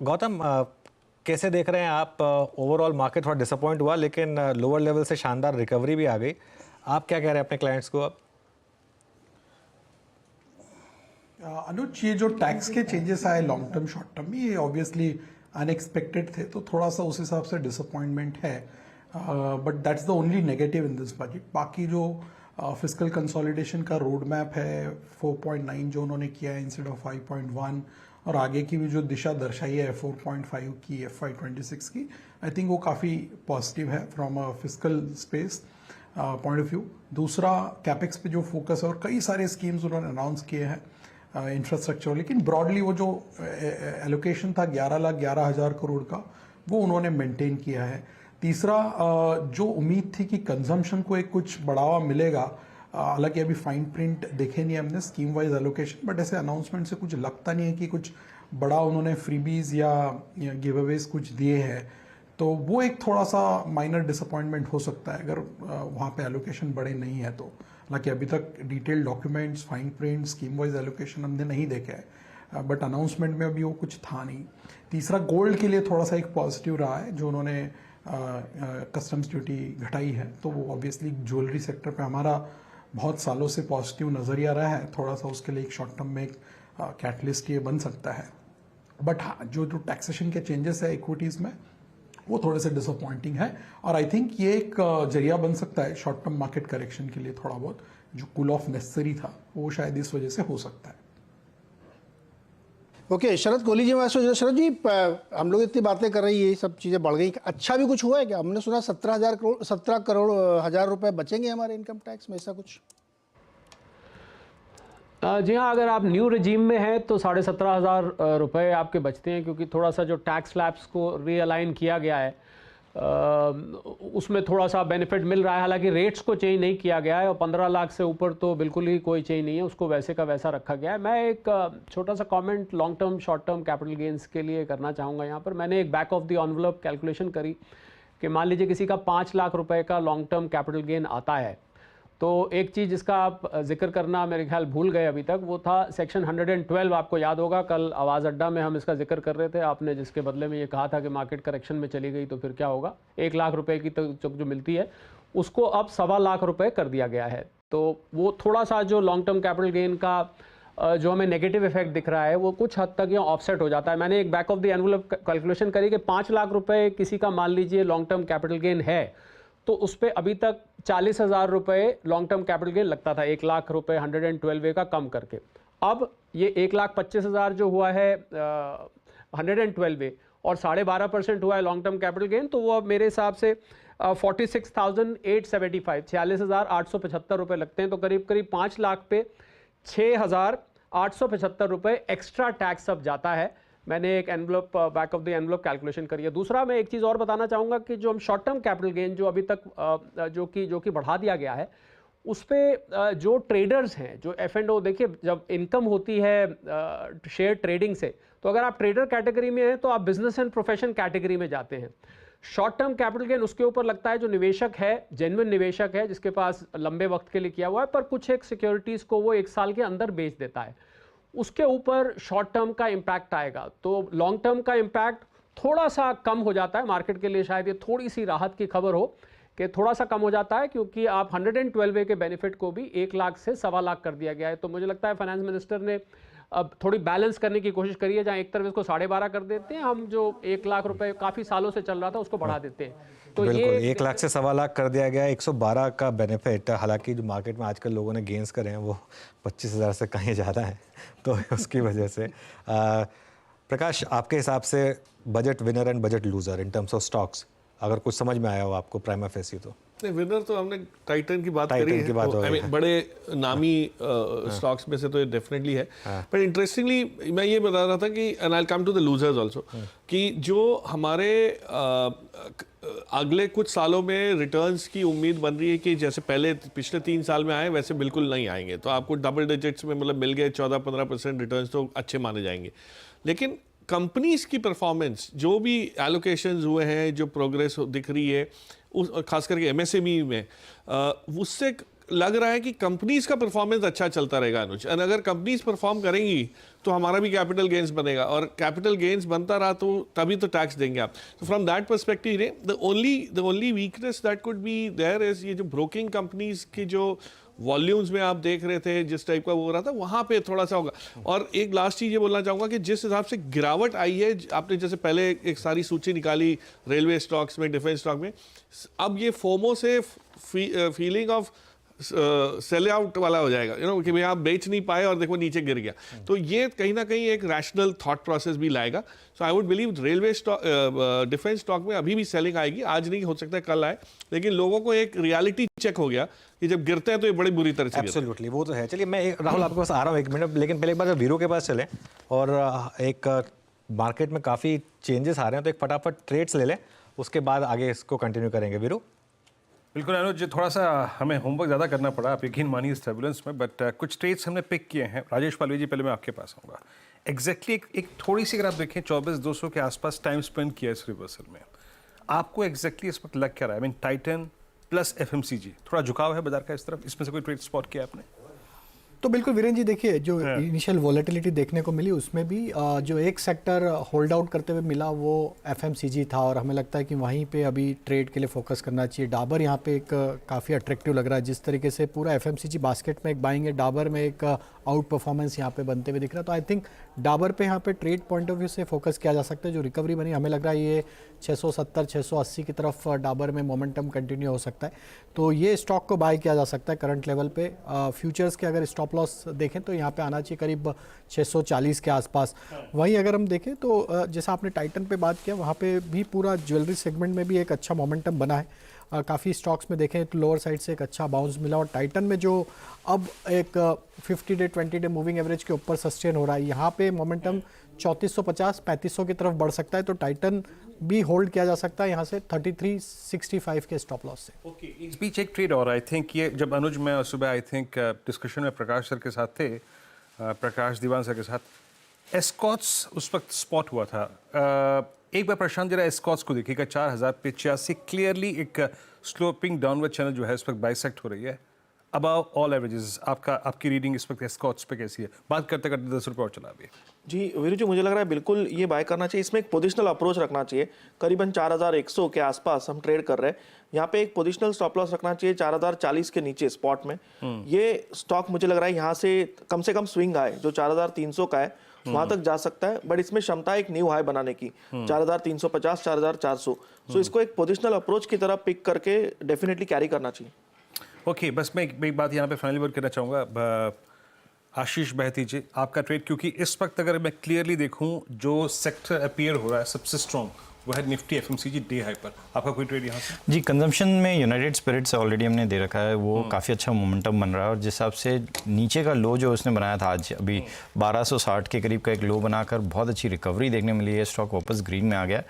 गौतम, कैसे देख रहे हैं आप? ओवरऑल मार्केट थोड़ा डिसअपॉइंट हुआ, लेकिन लोअर लेवल से शानदार रिकवरी भी आ गई। आप क्या कह रहे हैं अपने क्लाइंट्स को अब? अनुज, ये जो टैक्स के चेंजेस आए लॉन्ग टर्म शॉर्ट टर्म में, ये ऑब्वियसली अनएक्सपेक्टेड थे, तो थोड़ा सा उस हिसाब से डिसअपॉइंटमेंट है। But that's the only negative in this budget. बाकी जो फिस्कल कंसोलिडेशन का रोड मैप है, 4.9 जो उन्होंने किया है इंस्टेड ऑफ 5.1, और आगे की भी जो दिशा दर्शाई है 4.5 की FY26 की, आई थिंक वो काफ़ी पॉजिटिव है from a fiscal space point of view. दूसरा, कैपेक्स पे जो फोकस है और कई सारे स्कीम्स उन्होंने अनाउंस किए हैं इंफ्रास्ट्रक्चर, लेकिन ब्रॉडली वो जो एलोकेशन था 11,11,000 करोड़ का, वो उन्होंने मेंटेन किया है। तीसरा, जो उम्मीद थी कि कंजम्पशन को एक कुछ बढ़ावा मिलेगा, हालांकि अभी फाइन प्रिंट देखे नहीं हमने स्कीम वाइज एलोकेशन, बट ऐसे अनाउंसमेंट से कुछ लगता नहीं है कि कुछ बड़ा उन्होंने फ्रीबीज या गिव अवेज कुछ दिए हैं। तो वो एक थोड़ा सा माइनर डिसअपॉइंटमेंट हो सकता है अगर वहाँ पे एलोकेशन बड़े नहीं है तो। हालांकि अभी तक detail documents, fine print, scheme wise allocation हमने नहीं देखे है, बट अनाउंसमेंट में अभी वो कुछ था नहीं। तीसरा, गोल्ड के लिए थोड़ा सा एक पॉजिटिव रहा है, जो उन्होंने कस्टम्स ड्यूटी घटाई है, तो वो ऑब्वियसली ज्वेलरी सेक्टर पे हमारा बहुत सालों से पॉजिटिव नज़रिया रहा है। थोड़ा सा उसके लिए एक शॉर्ट टर्म में एक कैटलिस्ट ये बन सकता है। बट हाँ, जो टैक्सेशन के चेंजेस है इक्विटीज़ में, वो थोड़े से डिसअपॉइंटिंग है, और आई थिंक ये एक जरिया बन सकता है शॉर्ट टर्म मार्केट करेक्शन के लिए। थोड़ा बहुत जो कूल ऑफ नेसेसरी था, वो शायद इस वजह से हो सकता है। ओके, शरद कोहली जी, मैं सोच शरद जी, हम लोग इतनी बातें कर रहे हैं, ये सब चीज़ें बढ़ गई, अच्छा भी कुछ हुआ है क्या? हमने सुना 17 करोड़ हजार रुपए बचेंगे हमारे इनकम टैक्स में, ऐसा कुछ? जी हाँ, अगर आप न्यू रजीम में हैं तो 17,500 रुपये आपके बचते हैं, क्योंकि थोड़ा सा जो टैक्स स्लैब्स को रीअलाइन किया गया है उसमें थोड़ा सा बेनिफिट मिल रहा है। हालांकि रेट्स को चेंज नहीं किया गया है, और 15 लाख से ऊपर तो बिल्कुल ही कोई चेंज नहीं है, उसको वैसे का वैसा रखा गया है। मैं एक छोटा सा comment long term short term capital gains के लिए करना चाहूँगा यहाँ पर। मैंने एक back of the envelope calculation करी कि मान लीजिए किसी का 5 लाख रुपए का लॉन्ग टर्म कैपिटल गेन आता है, तो एक चीज़ जिसका आप जिक्र करना मेरे ख्याल भूल गए अभी तक, वो था सेक्शन 112। आपको याद होगा कल आवाज़ अड्डा में हम इसका जिक्र कर रहे थे, आपने जिसके बदले में ये कहा था कि मार्केट करेक्शन में चली गई तो फिर क्या होगा। 1 लाख रुपए की तो जो मिलती है उसको अब 1.25 लाख रुपए कर दिया गया है। तो वो थोड़ा सा जो लॉन्ग टर्म कैपिटल गेन का जो हमें नेगेटिव इफेक्ट दिख रहा है, वो कुछ हद तक यहाँ ऑफसेट हो जाता है। मैंने एक back of the envelope calculation करी कि 5 लाख रुपए किसी का मान लीजिए लॉन्ग टर्म कैपिटल गेन है, तो उस पर अभी तक 40,000 रुपये लॉन्ग टर्म कैपिटल गेन लगता था, 1 लाख रुपये 112 का कम करके। अब ये 1,25,000 जो हुआ है 112 और 12.5% हुआ है लॉन्ग टर्म कैपिटल गेन, तो वो अब मेरे हिसाब से 46,875 46,875 रुपये लगते हैं। तो करीब करीब 5 लाख पे 6,875 रुपये एक्स्ट्रा टैक्स अब जाता है। मैंने एक envelope back of the envelope calculation करी है। दूसरा, मैं एक चीज़ और बताना चाहूँगा कि जो हम शॉर्ट टर्म कैपिटल गेन जो अभी तक जो कि बढ़ा दिया गया है, उस पर जो ट्रेडर्स हैं, जो F&O, देखिए जब इनकम होती है शेयर ट्रेडिंग से, तो अगर आप ट्रेडर कैटेगरी में हैं तो आप बिजनेस एंड प्रोफेशन कैटेगरी में जाते हैं। शॉर्ट टर्म कैपिटल गेन उसके ऊपर लगता है जो निवेशक है, जेन्युइन निवेशक है, जिसके पास लंबे वक्त के लिए किया हुआ है, पर कुछ एक सिक्योरिटीज़ को वो 1 साल के अंदर बेच देता है, उसके ऊपर शॉर्ट टर्म का इम्पैक्ट आएगा। तो लॉन्ग टर्म का इम्पैक्ट थोड़ा सा कम हो जाता है। मार्केट के लिए शायद ये थोड़ी सी राहत की खबर हो कि थोड़ा सा कम हो जाता है, क्योंकि आप 112 के बेनिफिट को भी 1 लाख से 1.25 लाख कर दिया गया है। तो मुझे लगता है फाइनेंस मिनिस्टर ने अब थोड़ी बैलेंस करने की कोशिश करी है, जहाँ एक तरफ इसको 12.5 कर देते हैं हम, जो 1 लाख रुपए काफ़ी सालों से चल रहा था उसको बढ़ा देते हैं। तो बिल्कुल, ये 1 लाख से 1.25 लाख कर दिया गया, 112 का बेनिफिट। हालांकि जो मार्केट में आजकल लोगों ने गेंस करे हैं वो 25,000 से कहीं ज़्यादा है, तो उसकी वजह से प्रकाश, आपके हिसाब से budget winner and budget loser in terms of stocks, अगर कुछ समझ में आया हो आपको प्राइमा फेसी? तो नहीं, विनर तो हमने टाइटन की बात करी है, तो आई मीन बड़े नामी स्टॉक्स में से तो ये डेफिनेटली है। पर इंटरेस्टिंगली मैं ये बता रहा था कि and I will come to the losers also, कि जो हमारे अगले कुछ सालों में रिटर्न्स की उम्मीद बन रही है कि जैसे पहले पिछले 3 साल में आए वैसे बिल्कुल नहीं आएंगे। तो आपको डबल डिजिट्स में मतलब मिल गए 14-15% रिटर्न्स, तो अच्छे माने जाएंगे। लेकिन कंपनीज की परफॉर्मेंस, जो भी एलोकेशंस हुए हैं, जो प्रोग्रेस दिख रही है, उस खास करके MSME में, उससे लग रहा है कि कंपनीज का परफॉर्मेंस अच्छा चलता रहेगा अनुज, और अगर कंपनीज परफॉर्म करेंगी तो हमारा भी कैपिटल गेन्स बनेगा, और कैपिटल गेन्स बनता रहा तो तभी तो टैक्स देंगे आप। तो from that perspective the only weakness that could be there is ये जो ब्रोकिंग कंपनीज की जो वॉल्यूम्स में आप देख रहे थे जिस टाइप का वो हो रहा था, वहाँ पे थोड़ा सा होगा। और एक लास्ट चीज़ ये बोलना चाहूँगा कि जिस हिसाब से गिरावट आई है, आपने जैसे पहले एक सारी सूची निकाली रेलवे स्टॉक्स में, डिफेंस स्टॉक में, अब ये फोमो से फीलिंग ऑफ सेल आउट वाला हो जाएगा, कि भाई आप बेच नहीं पाए और देखो नीचे गिर गया। तो ये कहीं ना कहीं एक रैशनल थॉट प्रोसेस भी लाएगा। So I would believe railway stock, defence stock में अभी भी सेलिंग आएगी, आज नहीं, हो सकता है कल आए, लेकिन लोगों को एक रियलिटी चेक हो गया कि जब गिरते हैं तो ये बड़ी बुरी तरह से गिरते हैं। एब्सोल्युटली, वो तो है। चलिए मैं राहुल आपके पास आ रहा हूँ 1 मिनट, लेकिन पहले एक बार वीरू के पास चलें, और एक मार्केट में काफ़ी चेंजेस आ रहे हैं, तो एक फटाफट ट्रेड्स ले लें, उसके बाद आगे इसको कंटिन्यू करेंगे। वीरू। बिल्कुल अनुज, थोड़ा सा हमें होमवर्क ज़्यादा करना पड़ा, आप यकीन मानिए इस टर्बुलेंस में, बट कुछ ट्रेड्स हमने पिक किए हैं। राजेश पालवी जी, पहले मैं आपके पास आऊँगा। एग्जैक्टली एक थोड़ी सी अगर आप देखें 24,200 के आसपास टाइम स्पेंड किया इस रिवर्सल में, आपको एग्जैक्टली इस वक्त लग क्या रहा है? I mean Titan plus FMCG, थोड़ा झुकाव है बाजार का इस तरफ, इसमें से कोई ट्रेड स्पॉट किया आपने? तो बिल्कुल वीरेन जी, देखिए जो इनिशियल वॉलेटिलिटी देखने को मिली उसमें भी जो एक सेक्टर होल्ड आउट करते हुए मिला वो एफएमसीजी था, और हमें लगता है कि वहीं पे अभी ट्रेड के लिए फोकस करना चाहिए। डाबर यहाँ पे एक काफ़ी अट्रैक्टिव लग रहा है, जिस तरीके से पूरा एफएमसीजी बास्केट में एक बाइंग है, डाबर में एक आउट परफॉर्मेंस यहाँ पे बनते हुए दिख रहा है। तो आई थिंक डाबर पे यहाँ पे ट्रेड पॉइंट ऑफ व्यू से फोकस किया जा सकता है। जो रिकवरी बनी, हमें लग रहा है ये 670 680 की तरफ डाबर में मोमेंटम कंटिन्यू हो सकता है, तो ये स्टॉक को बाय किया जा सकता है करंट लेवल पे। फ्यूचर्स के अगर स्टॉप लॉस देखें तो यहाँ पे आना चाहिए करीब 640 के आसपास। वहीं अगर हम देखें तो जैसा आपने टाइटन पे बात किया, वहाँ पे भी पूरा ज्वेलरी सेगमेंट में भी एक अच्छा मोमेंटम बना है। काफ़ी स्टॉक्स में देखें तो लोअर साइड से एक अच्छा बाउंस मिला, और टाइटन में जो अब एक 50 डे 20 डे मूविंग एवरेज के ऊपर सस्टेन हो रहा है, यहाँ पे मोमेंटम 3450 3500 की तरफ बढ़ सकता है, तो टाइटन भी होल्ड किया जा सकता है यहाँ से 3365 के स्टॉप लॉस से। ओके, इस बीच एक ट्रेड और आई थिंक ये जब अनुज मैं सुबह आई थिंक डिस्कशन में प्रकाश सर के साथ थे, प्रकाश दीवान सर के साथ, एस्कॉट्स उस वक्त स्पॉट हुआ था। एक बार प्रशांत जरा एस्कॉट्स को देखिएगा, 4085 क्लियरली एक स्लोपिंग डाउनवर्ड चैनल जो है इस वक्त बाइसेक्ट हो रही है अबाव ऑल एवरेजेस। आपकी रीडिंग इस वक्त एस्कॉट्स पे कैसी है? बात करते करते 10 रुपये और चला अभी। जी वीरू जी, मुझे लग रहा है बिल्कुल ये बाय करना चाहिए। इसमें एक पोजिशनल अप्रोच रखना चाहिए, करीबन 4100 के आसपास हम ट्रेड कर रहे हैं। यहाँ पे एक पोजिशनल स्टॉप लॉस रखना चाहिए 4040 के नीचे स्पॉट में। ये स्टॉक मुझे लग रहा है यहाँ से कम स्विंग आए जो 4300 का है वहां तक जा सकता है, बट इसमें क्षमता एक न्यू हाई बनाने की 4350 4400। सो इसको एक पोजिशनल अप्रोच की तरह पिक करके डेफिनेटली कैरी करना चाहिए। ओके, बस मैं एक बात यहाँ पे फाइनली वर्ड करना चाहूँगा। आशीष बहती जी, आपका ट्रेड, क्योंकि इस वक्त अगर मैं क्लियरली देखूँ जो सेक्टर अपीयर हो रहा है सबसे स्ट्रॉन्ग वो है निफ्टी एफएमसीजी डे हाई पर, आपका कोई ट्रेड यहाँ से? जी, कंजम्पशन में यूनाइटेड स्पिरिट्स ऑलरेडी हमने दे रखा है, वो काफ़ी अच्छा मोमेंटम बन रहा है, और जिस हिसाब से नीचे का लो जो उसने बनाया था आज अभी 1260 के करीब का एक लो बनाकर बहुत अच्छी रिकवरी देखने मिली है, स्टॉक वापस ग्रीन में आ गया।